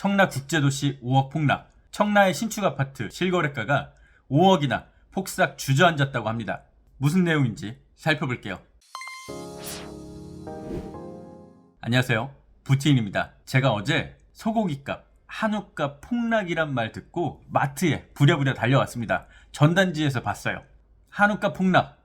청라국제도시 5억 폭락, 청라의 신축 아파트 실거래가가 5억이나 폭삭 주저앉았다고 합니다. 무슨 내용인지 살펴볼게요. 안녕하세요, 부티인입니다. 제가 어제 소고기값, 한우값 폭락이란 말 듣고 마트에 부랴부랴 달려왔습니다. 전단지에서 봤어요. 한우값 폭락.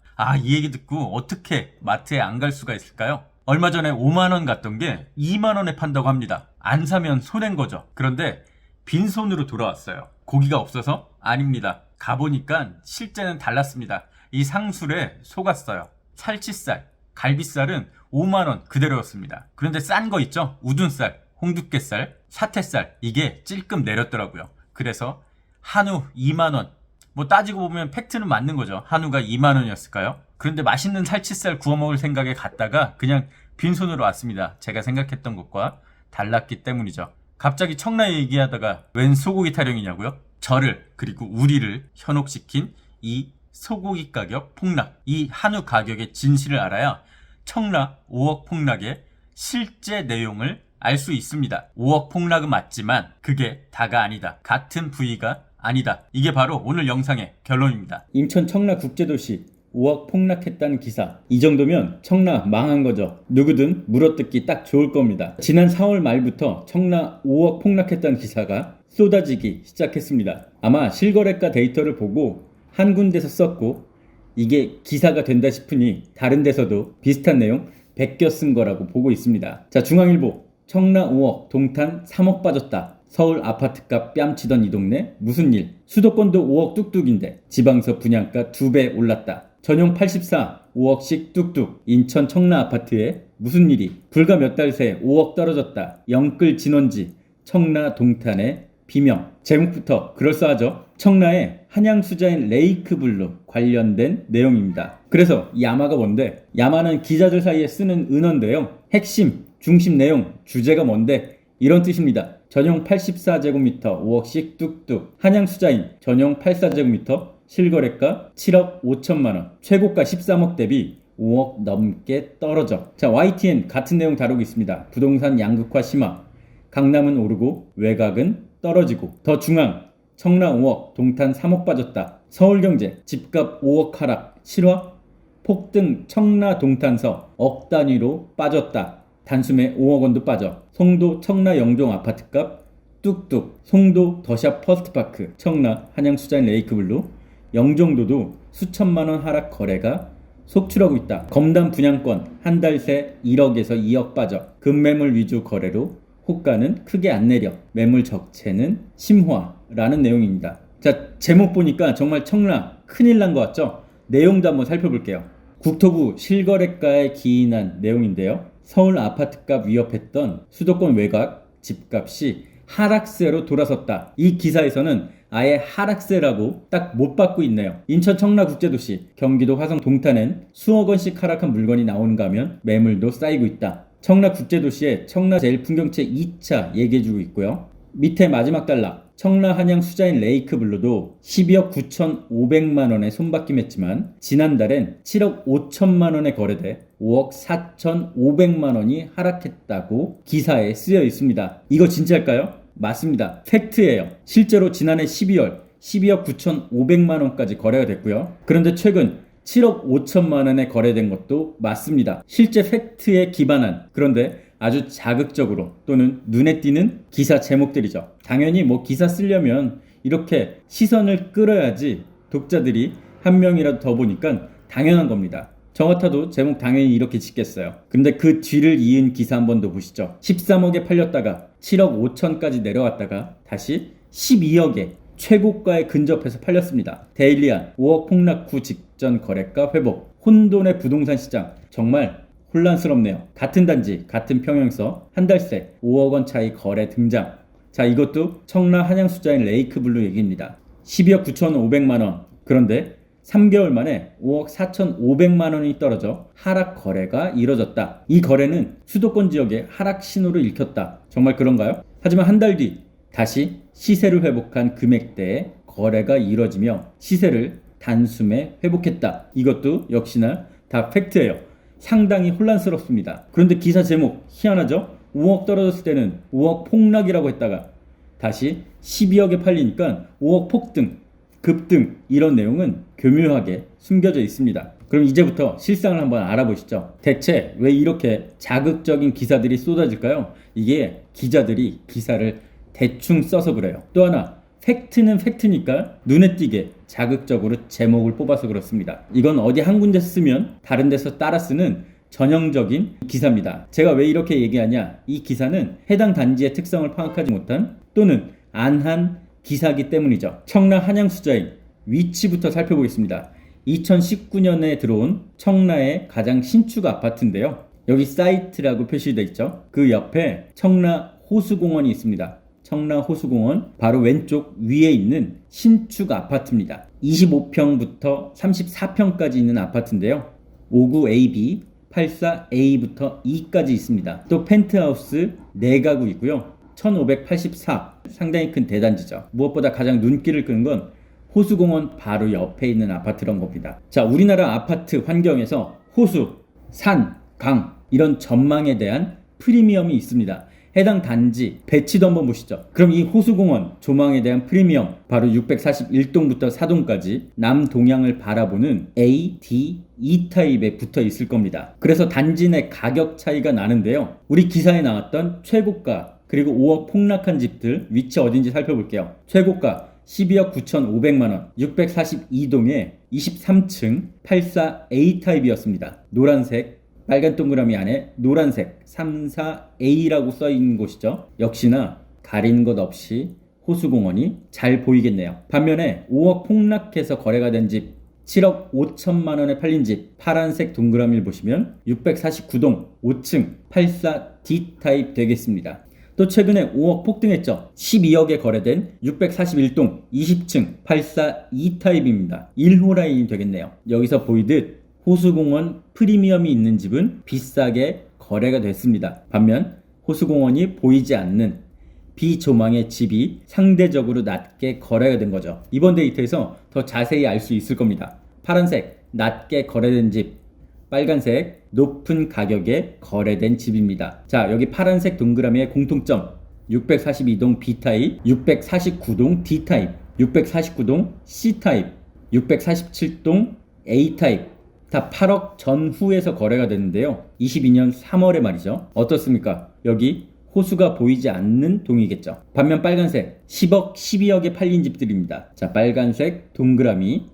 이 얘기 듣고 어떻게 마트에 안 갈 수가 있을까요? 얼마 전에 5만원 갔던 게 2만원에 판다고 합니다. 안 사면 손해인 거죠. 그런데 빈손으로 돌아왔어요. 고기가 없어서? 아닙니다. 가보니까 실제는 달랐습니다. 이 상술에 속았어요. 살치살, 갈비살은 5만원 그대로였습니다. 그런데 싼 거 있죠? 우둔살, 홍두깨살, 사태살, 이게 찔끔 내렸더라고요. 그래서 한우 2만원. 뭐 따지고 보면 팩트는 맞는 거죠. 한우가 2만원이었을까요? 그런데 맛있는 살치살 구워 먹을 생각에 갔다가 그냥 빈손으로 왔습니다. 제가 생각했던 것과 달랐기 때문이죠. 갑자기 청라 얘기하다가 웬 소고기 타령이냐고요? 저를, 그리고 우리를 현혹시킨 이 소고기 가격 폭락, 이 한우 가격의 진실을 알아야 청라 5억 폭락의 실제 내용을 알 수 있습니다. 5억 폭락은 맞지만 그게 다가 아니다. 같은 부위가 아니다. 이게 바로 오늘 영상의 결론입니다. 인천 청라국제도시 5억 폭락했다는 기사. 이 정도면 청라 망한 거죠. 누구든 물어뜯기 딱 좋을 겁니다. 지난 4월 말부터 청라 5억 폭락했다는 기사가 쏟아지기 시작했습니다. 아마 실거래가 데이터를 보고 한 군데서 썼고 이게 기사가 된다 싶으니 다른 데서도 비슷한 내용 베껴 쓴 거라고 보고 있습니다. 자, 중앙일보. 청라 5억, 동탄 3억 빠졌다. 서울 아파트값 뺨치던 이 동네 무슨 일? 수도권도 5억 뚝뚝인데 지방서 분양가 2배 올랐다. 전용 84, 5억씩 뚝뚝. 인천 청라 아파트에 무슨 일이? 불과 몇 달 새 5억 떨어졌다. 영끌 진원지, 청라 동탄의 비명. 제목부터 그럴싸하죠? 청라의 한양수자인 레이크블루 관련된 내용입니다. 그래서 야마가 뭔데? 야마는 기자들 사이에 쓰는 은어인데요. 핵심, 중심 내용, 주제가 뭔데? 이런 뜻입니다. 전용 84제곱미터 5억씩 뚝뚝. 한양수자인 전용 84제곱미터 실거래가 7억 5천만원. 최고가 13억 대비 5억 넘게 떨어져. 자, YTN 같은 내용 다루고 있습니다. 부동산 양극화 심화. 강남은 오르고 외곽은 떨어지고. 더 중앙. 청라 5억, 동탄 3억 빠졌다. 서울경제 집값 5억 하락. 실화? 폭등 청라 동탄서 억 단위로 빠졌다. 단숨에 5억 원도 빠져. 송도 청라 영종 아파트값 뚝뚝. 송도 더샵 퍼스트파크, 청라 한양수자인 레이크블루, 영종도도 수천만 원 하락 거래가 속출하고 있다. 검담 분양권 한 달 새 1억에서 2억 빠져. 급매물 위주 거래로 호가는 크게 안 내려. 매물 적체는 심화라는 내용입니다. 자, 제목 보니까 정말 청라 큰일 난 것 같죠? 내용도 한번 살펴볼게요. 국토부 실거래가에 기인한 내용인데요. 서울 아파트값 위협했던 수도권 외곽 집값이 하락세로 돌아섰다. 이 기사에서는 아예 하락세라고 딱 못 받고 있네요. 인천 청라국제도시, 경기도 화성 동탄엔 수억 원씩 하락한 물건이 나오는가 하면 매물도 쌓이고 있다. 청라국제도시의 청라제일풍경채 2차 얘기해주고 있고요. 밑에 마지막 단락. 청라 한양 수자인 레이크블루도 12억 9,500만원에 손바뀜했지만 지난달엔 7억 5천만원에 거래돼 5억 4,500만원이 하락했다고 기사에 쓰여 있습니다. 이거 진짜일까요? 맞습니다. 팩트예요. 실제로 지난해 12월 12억 9,500만원까지 거래가 됐고요. 그런데 최근 7억 5천만원에 거래된 것도 맞습니다. 실제 팩트에 기반한, 그런데 아주 자극적으로 또는 눈에 띄는 기사 제목들이죠. 당연히 뭐 기사 쓰려면 이렇게 시선을 끌어야지 독자들이 한 명이라도 더 보니까 당연한 겁니다. 저 같아도 제목 당연히 이렇게 짓겠어요. 근데 그 뒤를 이은 기사 한 번 더 보시죠. 13억에 팔렸다가 7억 5천까지 내려왔다가 다시 12억에 최고가에 근접해서 팔렸습니다. 데일리안 5억 폭락 후 직전 거래가 회복. 혼돈의 부동산 시장. 정말 혼란스럽네요. 같은 단지, 같은 평형에서 한 달 새 5억 원 차이 거래 등장. 자, 이것도 청라 한양수자인 레이크블루 얘기입니다. 12억 9,500만 원. 그런데 3개월 만에 5억 4,500만 원이 떨어져 하락 거래가 이뤄졌다. 이 거래는 수도권 지역의 하락 신호를 읽혔다. 정말 그런가요? 하지만 한 달 뒤 다시 시세를 회복한 금액대의 거래가 이뤄지며 시세를 단숨에 회복했다. 이것도 역시나 다 팩트예요. 상당히 혼란스럽습니다. 그런데 기사 제목 희한하죠? 5억 떨어졌을 때는 5억 폭락이라고 했다가 다시 12억에 팔리니까 5억 폭등, 급등 이런 내용은 교묘하게 숨겨져 있습니다. 그럼 이제부터 실상을 한번 알아보시죠. 대체 왜 이렇게 자극적인 기사들이 쏟아질까요? 이게 기자들이 기사를 대충 써서 그래요. 또 하나, 팩트는 팩트니까 눈에 띄게 자극적으로 제목을 뽑아서 그렇습니다. 이건 어디 한 군데 쓰면 다른 데서 따라 쓰는 전형적인 기사입니다. 제가 왜 이렇게 얘기하냐? 이 기사는 해당 단지의 특성을 파악하지 못한 또는 안 한 기사이기 때문이죠. 청라 한양수자인 위치부터 살펴보겠습니다. 2019년에 들어온 청라의 가장 신축 아파트인데요. 여기 사이트라고 표시되어 있죠. 그 옆에 청라 호수공원이 있습니다. 청라 호수공원 바로 왼쪽 위에 있는 신축 아파트입니다. 25평부터 34평까지 있는 아파트인데요. 59AB, 84A부터 E까지 있습니다. 또 펜트하우스 4가구 있고요. 1584, 상당히 큰 대단지죠. 무엇보다 가장 눈길을 끄는 건 호수공원 바로 옆에 있는 아파트란 겁니다. 자, 우리나라 아파트 환경에서 호수, 산, 강 이런 전망에 대한 프리미엄이 있습니다. 해당 단지 배치도 한번 보시죠. 그럼 이 호수공원 조망에 대한 프리미엄 바로 641동부터 4동까지 남동향을 바라보는 A, D, E 타입에 붙어 있을 겁니다. 그래서 단지 내 가격 차이가 나는데요. 우리 기사에 나왔던 최고가 그리고 5억 폭락한 집들 위치 어딘지 살펴볼게요. 최고가 12억 9,500만원 642동에 23층 84A 타입이었습니다. 노란색 빨간 동그라미 안에 노란색 34A라고 써있는 곳이죠. 역시나 가리는 것 없이 호수공원이 잘 보이겠네요. 반면에 5억 폭락해서 거래가 된 집 7억 5천만원에 팔린 집 파란색 동그라미를 보시면 649동 5층 84D 타입 되겠습니다. 또 최근에 5억 폭등했죠. 12억에 거래된 641동 20층 84E 타입입니다. 1호 라인이 되겠네요. 여기서 보이듯 호수공원 프리미엄이 있는 집은 비싸게 거래가 됐습니다. 반면 호수공원이 보이지 않는 비조망의 집이 상대적으로 낮게 거래가 된 거죠. 이번 데이터에서 더 자세히 알 수 있을 겁니다. 파란색 낮게 거래된 집, 빨간색 높은 가격에 거래된 집입니다. 자, 여기 파란색 동그라미의 공통점 642동 B타입, 649동 D타입, 649동 C타입, 647동 A타입 다 8억 전후에서 거래가 됐는데요. 22년 3월에 말이죠. 어떻습니까? 여기 호수가 보이지 않는 동이겠죠. 반면 빨간색 10억, 12억에 팔린 집들입니다. 자, 빨간색 동그라미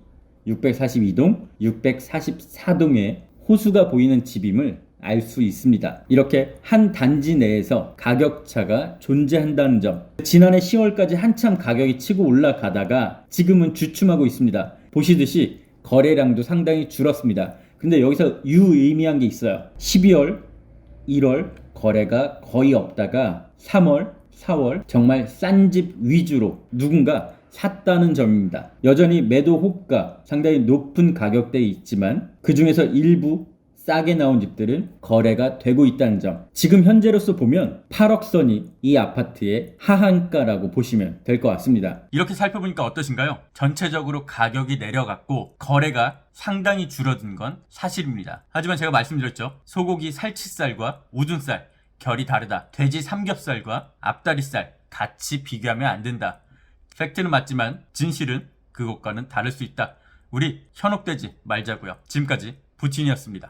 642동, 644동에 호수가 보이는 집임을 알 수 있습니다. 이렇게 한 단지 내에서 가격차가 존재한다는 점. 지난해 10월까지 한참 가격이 치고 올라가다가 지금은 주춤하고 있습니다. 보시듯이 거래량도 상당히 줄었습니다. 근데 여기서 유의미한 게 있어요. 12월, 1월 거래가 거의 없다가 3월, 4월 정말 싼 집 위주로 누군가 샀다는 점입니다. 여전히 매도 호가 상당히 높은 가격대에 있지만 그 중에서 일부 싸게 나온 집들은 거래가 되고 있다는 점. 지금 현재로서 보면 8억 선이 이 아파트의 하한가라고 보시면 될 것 같습니다. 이렇게 살펴보니까 어떠신가요? 전체적으로 가격이 내려갔고 거래가 상당히 줄어든 건 사실입니다. 하지만 제가 말씀드렸죠. 소고기 살치살과 우둔살 결이 다르다. 돼지 삼겹살과 앞다리살 같이 비교하면 안 된다. 팩트는 맞지만 진실은 그것과는 다를 수 있다. 우리 현혹되지 말자고요. 지금까지 부친이었습니다.